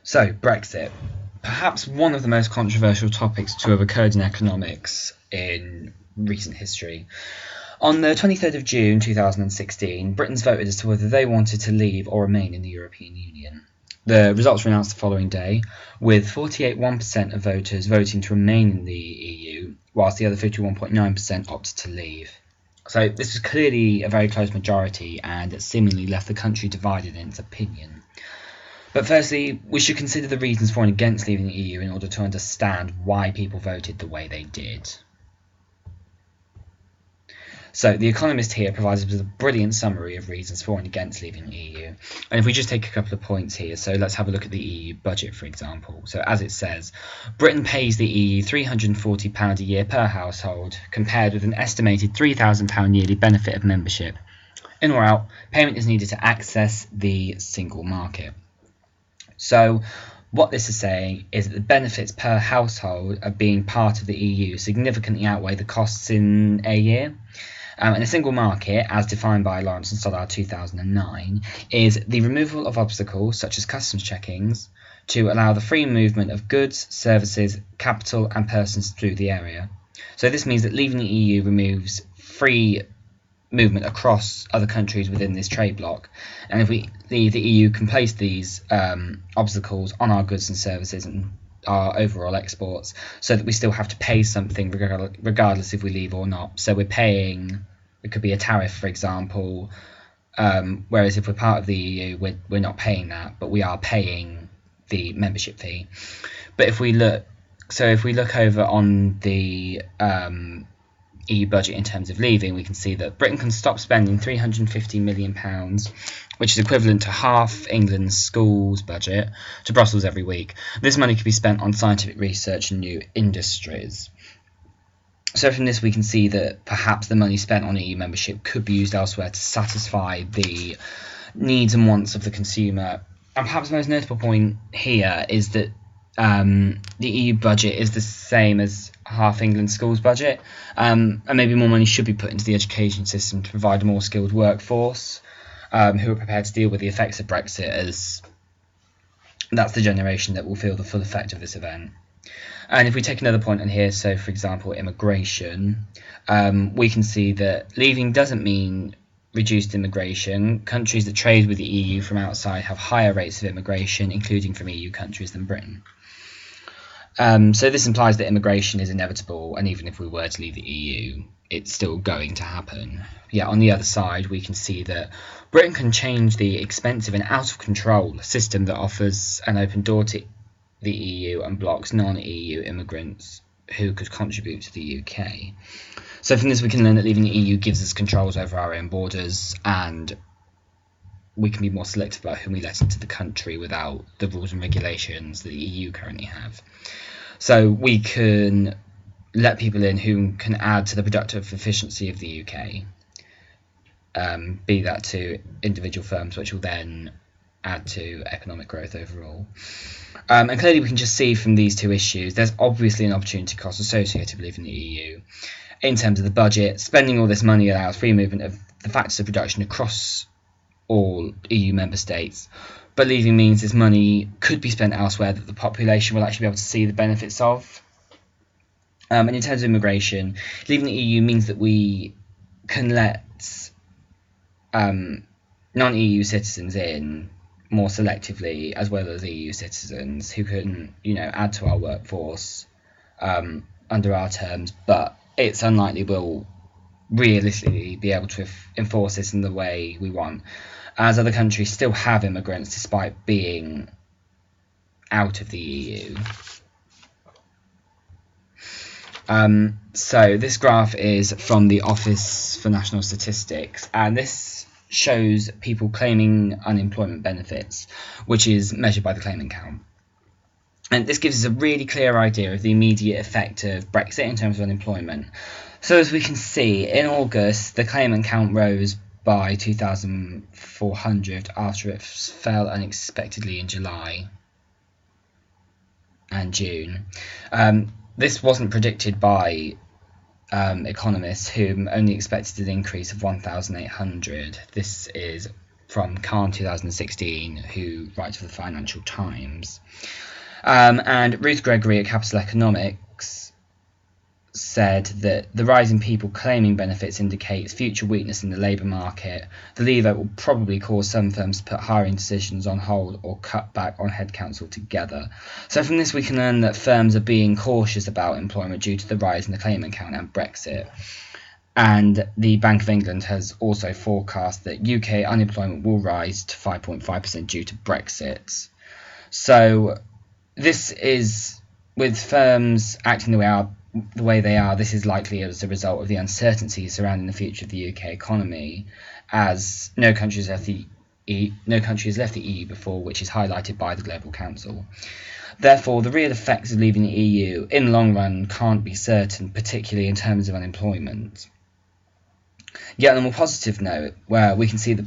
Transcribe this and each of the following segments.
So, Brexit. Perhaps one of the most controversial topics to have occurred in economics in recent history. On the 23rd of June 2016, Britons voted as to whether they wanted to leave or remain in the European Union. The results were announced the following day, with 48.1% of voters voting to remain in the EU, whilst the other 51.9% opted to leave. So this was clearly a very close majority, and it seemingly left the country divided in its opinion. But firstly, we should consider the reasons for and against leaving the EU in order to understand why people voted the way they did. So, The Economist here provides us with a brilliant summary of reasons for and against leaving the EU. And if we just take a couple of points here, so let's have a look at the EU budget, for example. So, as it says, Britain pays the EU £340 a year per household, compared with an estimated £3,000 yearly benefit of membership. In or out, payment is needed to access the single market. So, what this is saying is that the benefits per household of being part of the EU significantly outweigh the costs in a year. And a single market, as defined by Lawrence and Stoddard 2009, is the removal of obstacles such as customs checkings to allow the free movement of goods, services, capital and persons through the area. So this means that leaving the EU removes free movement across other countries within this trade bloc, and if we leave the EU can place these obstacles on our goods and services and our overall exports, so that we still have to pay something regardless if we leave or not. So we're paying, it could be a tariff, for example, whereas if we're part of the EU, we're not paying that, but we are paying the membership fee. But if we look over on the EU budget in terms of leaving, we can see that Britain can stop spending £350 million, which is equivalent to half England's schools budget, to Brussels every week. This money could be spent on scientific research and new industries. So from this we can see that perhaps the money spent on EU membership could be used elsewhere to satisfy the needs and wants of the consumer. And perhaps the most notable point here is that the EU budget is the same as half England's schools budget, and maybe more money should be put into the education system to provide a more skilled workforce who are prepared to deal with the effects of Brexit, as that's the generation that will feel the full effect of this event. And if we take another point on here, so for example immigration, we can see that leaving doesn't mean reduced immigration. Countries that trade with the EU from outside have higher rates of immigration, including from EU countries, than Britain. So this implies that immigration is inevitable, and even if we were to leave the EU, it's still going to happen. Yet on the other side, we can see that Britain can change the expensive and out of control system that offers an open door to the EU and blocks non-EU immigrants who could contribute to the UK. So from this we can learn that leaving the EU gives us controls over our own borders, and we can be more selective about whom we let into the country without the rules and regulations that the EU currently have. So we can let people in who can add to the productive efficiency of the UK, be that to individual firms, which will then add to economic growth overall. And clearly we can just see from these two issues there's obviously an opportunity cost associated with leaving the EU. In terms of the budget, spending all this money allows free movement of the factors of production across all EU member states, but leaving means this money could be spent elsewhere that the population will actually be able to see the benefits of. And in terms of immigration, leaving the EU means that we can let non-EU citizens in more selectively, as well as EU citizens who can, add to our workforce under our terms, but it's unlikely we'll realistically be able to enforce this in the way we want, as other countries still have immigrants despite being out of the EU. So this graph is from the Office for National Statistics, and this shows people claiming unemployment benefits, which is measured by the claimant count. And this gives us a really clear idea of the immediate effect of Brexit in terms of unemployment. So as we can see, in August, the claimant count rose by 2,400 after it fell unexpectedly in July and June. This wasn't predicted by economists, who only expected an increase of 1,800. This is from Khan 2016, who writes for the Financial Times. And Ruth Gregory at Capital Economics said that the rise in people claiming benefits indicates future weakness in the labour market. The leave will probably cause some firms to put hiring decisions on hold or cut back on headcounts altogether. So from this we can learn that firms are being cautious about employment due to the rise in the claimant count and Brexit. And the Bank of England has also forecast that UK unemployment will rise to 5.5% due to Brexit. So this is, with firms acting the way they are, this is likely as a result of the uncertainty surrounding the future of the UK economy, as no country has left the EU before, which is highlighted by the Global Council. Therefore, the real effects of leaving the EU in the long run can't be certain, particularly in terms of unemployment. Yet on a more positive note, where we can see that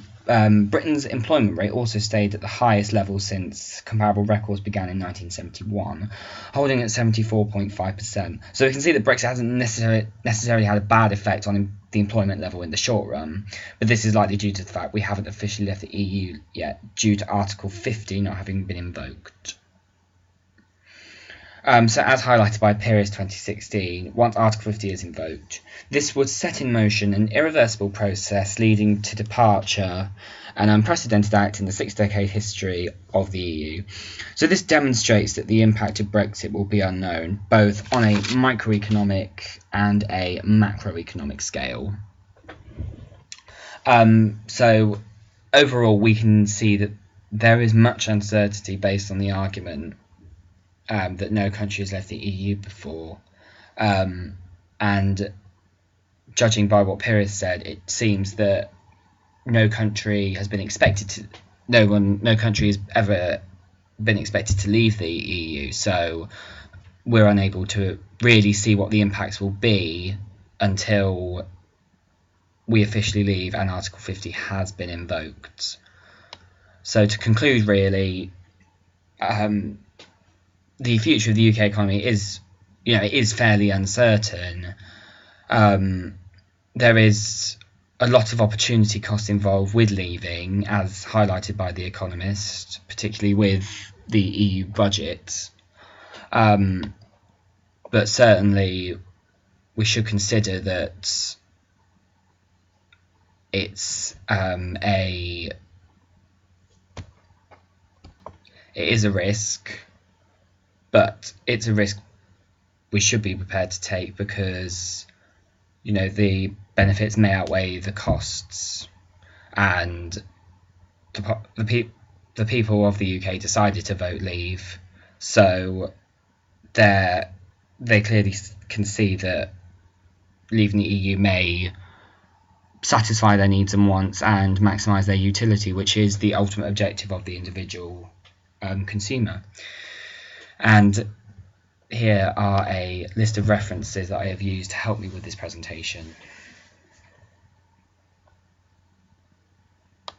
Britain's employment rate also stayed at the highest level since comparable records began in 1971, holding at 74.5%. So we can see that Brexit hasn't necessarily had a bad effect on the employment level in the short run, but this is likely due to the fact we haven't officially left the EU yet, due to Article 50 not having been invoked. So as highlighted by Pires 2016, once Article 50 is invoked, this would set in motion an irreversible process leading to departure, an unprecedented act in the 6-decade history of the EU. So this demonstrates that the impact of Brexit will be unknown, both on a microeconomic and a macroeconomic scale. So overall, we can see that there is much uncertainty based on the argument that no country has left the EU before, and judging by what Pires said, it seems that no country has ever been expected to leave the EU. So we're unable to really see what the impacts will be until we officially leave and Article 50 has been invoked. So to conclude, really, the future of the UK economy is fairly uncertain. There is a lot of opportunity cost involved with leaving, as highlighted by The Economist, particularly with the EU budget. But certainly we should consider that it is a risk, but it's a risk we should be prepared to take because, the benefits may outweigh the costs, and the people of the UK decided to vote leave, so they clearly can see that leaving the EU may satisfy their needs and wants and maximise their utility, which is the ultimate objective of the individual consumer. And here are a list of references that I have used to help me with this presentation.